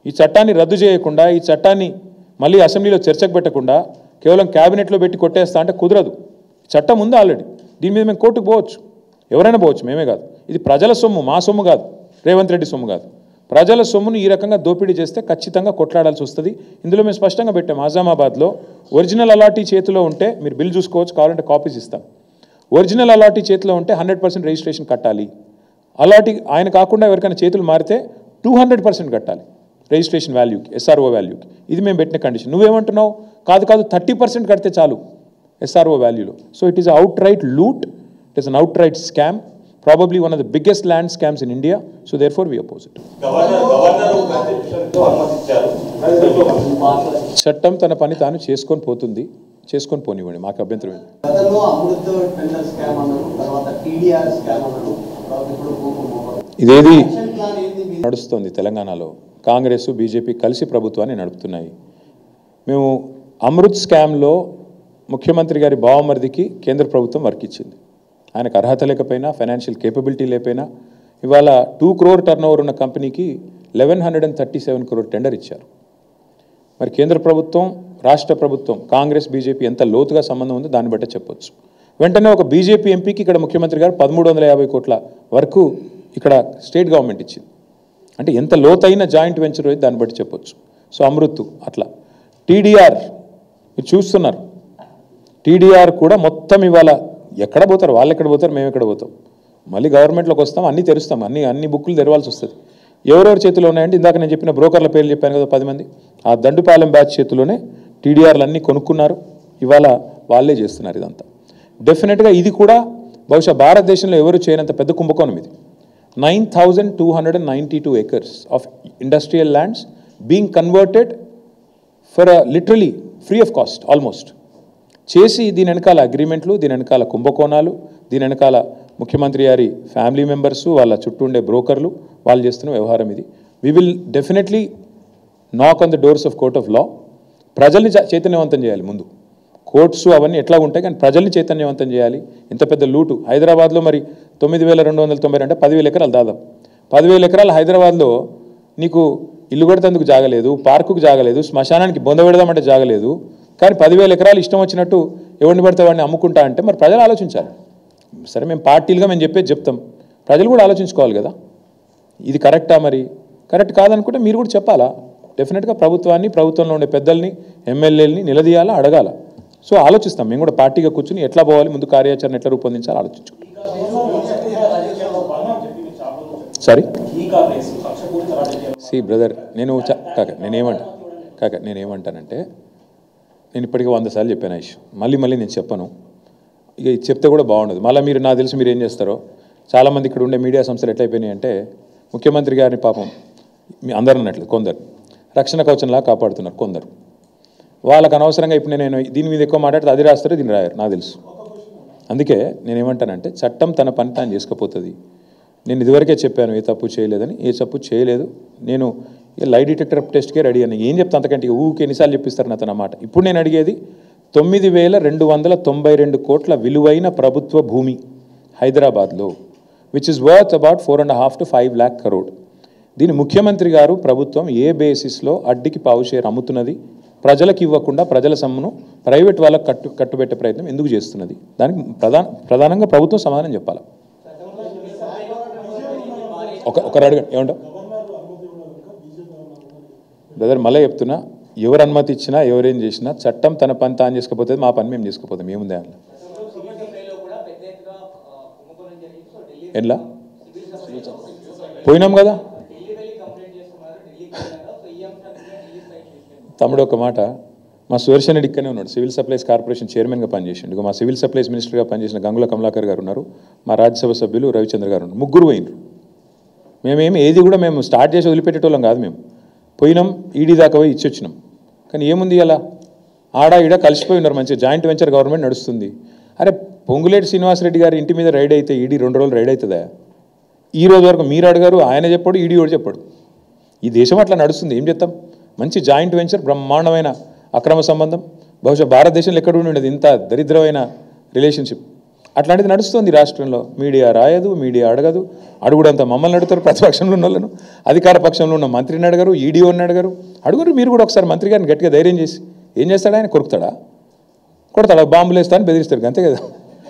ఈ చట్టాన్ని రద్దు చేయకుండా, ఈ చట్టాన్ని మళ్ళీ అసెంబ్లీలో చర్చకు పెట్టకుండా కేవలం క్యాబినెట్లో పెట్టి కొట్టేస్తా అంటే కుదరదు. చట్టం ఉంది ఆల్రెడీ. దీని మీద మేము కోర్టుకు పోవచ్చు, ఎవరైనా పోవచ్చు, మేమే కాదు. ఇది ప్రజల సొమ్ము, మా సొమ్ము కాదు, రేవంత్ రెడ్డి సొమ్ము కాదు. ప్రజల సొమ్మును ఈ రకంగా దోపిడీ చేస్తే ఖచ్చితంగా కొట్లాడాల్సి వస్తుంది. ఇందులో మేము స్పష్టంగా పెట్టాం. ఆజామాబాద్లో ఒరిజినల్ అలాటీ చేతిలో ఉంటే మీరు బిల్ చూసుకోవచ్చు, కావాలంటే కాపీస్ ఇస్తాం. ఒరిజినల్ అలాటీ చేతిలో ఉంటే 100% రిజిస్ట్రేషన్ కట్టాలి. అలాటీ ఆయన కాకుండా ఎవరికైనా చేతులు మారితే 200% కట్టాలి రిజిస్ట్రేషన్ వాల్యూకి, ఎస్ఆర్ఓ వాల్యూకి. ఇది మేము పెట్టిన కండిషన్. నువ్వేమంటున్నావు? కాదు 30% కడితే చాలు ఎస్ఆర్ఓ వాల్యూలో. So it is outright loot, it is an outright scam, probably one of the biggest land scams in India, so therefore we oppose it. చట్టం తన పని తాను చేసుకొని పోతుంది, చేసుకొని పోనివ్వండి, మాకు అభ్యంతరం ఏంటి? ఇదేది నడుస్తుంది తెలంగాణలో. కాంగ్రెస్ బీజేపీ కలిసి ప్రభుత్వాన్ని నడుపుతున్నాయి. మేము అమృత్ స్కామ్లో ముఖ్యమంత్రి గారి బావమరిదికి కేంద్ర ప్రభుత్వం వర్క్ ఇచ్చింది. ఆయనకు అర్హత లేకపోయినా, ఫైనాన్షియల్ కేపబిలిటీ లేకపోయినా ఇవాళ 2 crore టర్నోవర్ ఉన్న కంపెనీకి 1137 crore టెండర్ ఇచ్చారు. మరి కేంద్ర ప్రభుత్వం, రాష్ట్ర ప్రభుత్వం, కాంగ్రెస్ బీజేపీ ఎంత లోతుగా సంబంధం ఉందో దాన్ని బట్టే చెప్పొచ్చు. వెంటనే ఒక బీజేపీ ఎంపీకి ఇక్కడ ముఖ్యమంత్రి గారు 1350 కోట్ల వరకు ఇక్కడ స్టేట్ గవర్నమెంట్ ఇచ్చింది. అంటే ఎంత లోతైన జాయింట్ వెంచర్ అయితే దాన్ని బట్టి చెప్పొచ్చు. సో అమృత్ అట్లా. టీడీఆర్ మీరు చూస్తున్నారు, టీడీఆర్ కూడా మొత్తం ఇవాళ ఎక్కడ పోతారు, వాళ్ళు ఎక్కడ పోతారు, మేము ఎక్కడ పోతాం. మళ్ళీ గవర్నమెంట్లోకి వస్తాం, అన్నీ తెరుస్తాం, అన్ని బుక్కులు తెరవాల్సి వస్తుంది. ఎవరెవరి చేతిలో ఉన్నాయంటే ఇందాక నేను చెప్పిన బ్రోకర్ల పేర్లు చెప్పాను కదా 10 మంది, ఆ దండుపాలెం బ్యాచ్ చేతిలోనే టీడీఆర్లు అన్నీ కొనుక్కున్నారు. ఇవాళ వాళ్ళే చేస్తున్నారు ఇదంతా. డెఫినెట్గా ఇది కూడా బహుశా భారతదేశంలో ఎవరు చేయనంత పెద్ద కుంభకోణం ఇది. 9,292 acres of industrial lands being converted for literally free of cost almost చేసి, దీని వెనకాల అగ్రిమెంట్లు, దీని వెనకాల కుంభకోణాలు, దీని వెనకాల ముఖ్యమంత్రి గారి ఫ్యామిలీ మెంబర్స్, వాళ్ళ చుట్టూ ఉండే బ్రోకర్లు, వాళ్ళు చేస్తున్న వ్యవహారం ఇది. వీ విల్ డెఫినెట్లీ నాక్ on the doors of court of law. ప్రజల్ని చైతన్యవంతం చేయాలి. ముందు కోర్ట్స్ అవన్నీ ఎట్లా ఉంటాయి, కానీ ప్రజల్ని చైతన్యవంతం చేయాలి. ఇంత పెద్ద లూటు హైదరాబాద్లో మరి 9,290 అంటే 10,000 ఎకరాలు దాదాపు. 10,000 ఎకరాలు హైదరాబాద్లో నీకు ఇల్లు కొడితేందుకు జాగలేదు, పార్కుకు జాగలేదు, శ్మశానానికి బొంద పెడదామంటే జాగలేదు. కానీ 10,000 ఎకరాలు ఇష్టం వచ్చినట్టు ఎవరిని పడితే వాడిని అమ్ముకుంటా అంటే మరి ప్రజలు ఆలోచించాలి. సరే మేము పార్టీలుగా మేము చెప్పేది చెప్తాం, ప్రజలు కూడా ఆలోచించుకోవాలి కదా, ఇది కరెక్టా, మరి కరెక్ట్ కాదనుకుంటే మీరు కూడా చెప్పాలా. డెఫినెట్గా ప్రభుత్వాన్ని, ప్రభుత్వంలో ఉండే పెద్దల్ని, ఎమ్మెల్యేలని నిలదీయాలా, అడగాల. సో ఆలోచిస్తాం మేము కూడా పార్టీగా కూర్చుని ఎట్లా పోవాలి, ముందు కార్యాచరణ ఎట్లా రూపొందించాలి ఆలోచించుకుంటాం. సారీ సి బ్రదర్, నేనేమంటానంటే నేను ఇప్పటికీ 100 సార్లు చెప్పాను ఆ ఇష్యూ, మళ్ళీ నేను చెప్పను. ఇక చెప్తే కూడా బాగుండదు. మళ్ళీ మీరు నాకు తెలుసు మీరు ఏం చేస్తారో. చాలామంది ఇక్కడ ఉండే మీడియా సంస్థలు ఎట్లయిపోయినాయి అంటే ముఖ్యమంత్రి గారిని పాపం మీ అందరూ అన్నట్లు కొందరు రక్షణ కవచంలా కాపాడుతున్నారు కొందరు. వాళ్ళకు అనవసరంగా ఇప్పుడు నేను దీని మీద ఎక్కువ మాట్లాడితే అది రాస్తారో దీన్ని రాయారు నాకు తెలుసు. అందుకే నేనేమంటానంటే చట్టం తన పని తాను చేసుకుపోతుంది. నేను ఇదివరకే చెప్పాను ఏ తప్పు చేయలేదని. ఏ తప్పు చేయలేదు. నేను లై డిటెక్టర్ టెస్ట్కే రెడీ అని ఏం చెప్తా, అంతకంటే ఊరికి ఎన్నిసార్లు చెప్పిస్తారు నాతో మాట. ఇప్పుడు నేను అడిగేది 9,292 కోట్ల విలువైన ప్రభుత్వ భూమి హైదరాబాద్లో, which is worth about 4.5 to 5 lakh crore. దీని ముఖ్యమంత్రి గారు ప్రభుత్వం ఏ బేసిస్లో అడ్డికి పావు షేర్ అమ్ముతున్నది, ప్రజలకు ఇవ్వకుండా ప్రజల సొమ్మును ప్రైవేట్ వాళ్ళకు కట్టుబెట్టే ప్రయత్నం ఎందుకు చేస్తున్నది, దానికి ప్రధానంగా ప్రభుత్వం సమాధానం చెప్పాలి. ఒకరు అడగండి ఏమంటావు బ్రదర్, మళ్ళీ చెప్తున్నా, ఎవరు అనుమతి ఇచ్చినా ఎవరేం చేసినా చట్టం తన పని తాను చేసుకపోతే మా పని మేము చేసుకుపోతాం. ఏముంది అందులో? ఎట్లా పోయినాం కదా తమ్ముడు. ఒక మాట, మా సుదర్శన్ రెడ్డి ఇక్కడనే ఉన్నాడు, సివిల్ సప్లైస్ కార్పొరేషన్ చైర్మన్గా పనిచేసిండు. మా సివిల్ సప్లైస్ మినిస్టర్గా పనిచేసిన గంగుల కమలాకర్ గారు ఉన్నారు, మా రాజ్యసభ సభ్యులు రవిచంద్ర గారు ఉన్నారు. ముగ్గురు పోయినరు. మేమేమి ఏది కూడా మేము స్టార్ట్ చేసి వదిలిపెట్టేటోళ్ళం కాదు. మేము పోయినాం, ఈడీ దాకా పోయి ఇచ్చి వచ్చినాం. కానీ ఏముంది అలా ఆడ ఈడ కలిసిపోయి ఉన్నారు, మంచిగా జాయింట్ వెంచర్ గవర్నమెంట్ నడుస్తుంది. అరే పొంగులేటి శ్రీనివాసరెడ్డి గారి ఇంటి మీద రైడ్ అయితే ఈడీ 2 రోజులు రైడ్ అవుతుందా? ఈ రోజు వరకు మీరు అడిగారు, ఆయన చెప్పాడు, ఈడీ కూడా చెప్పాడు. ఈ దేశం అట్లా నడుస్తుంది, ఏం చేస్తాం. మంచి జాయింట్ వెంచర్, బ్రహ్మాండమైన అక్రమ సంబంధం. బహుశా భారతదేశంలో ఎక్కడ ఉండేది ఇంత దరిద్రమైన రిలేషన్షిప్. అట్లాంటిది నడుస్తుంది రాష్ట్రంలో. మీడియా రాయదు, మీడియా అడగదు, అడుగుడంతా మమ్మల్ని అడుగుతారు, ప్రతిపక్షంలో ఉన్న వాళ్ళను, అధికార పక్షంలో ఉన్న మంత్రిని అడగరు, ఈడీఓని అడగరు. అడుగురు మీరు కూడా ఒకసారి మంత్రి గారిని గట్టిగా ధైర్యం చేసి. ఏం చేస్తాడు ఆయన? కొరుకుతాడా? కొడతాడా? బాంబులు వేస్తా అని బెదిరిస్తారు, అంతే కదా.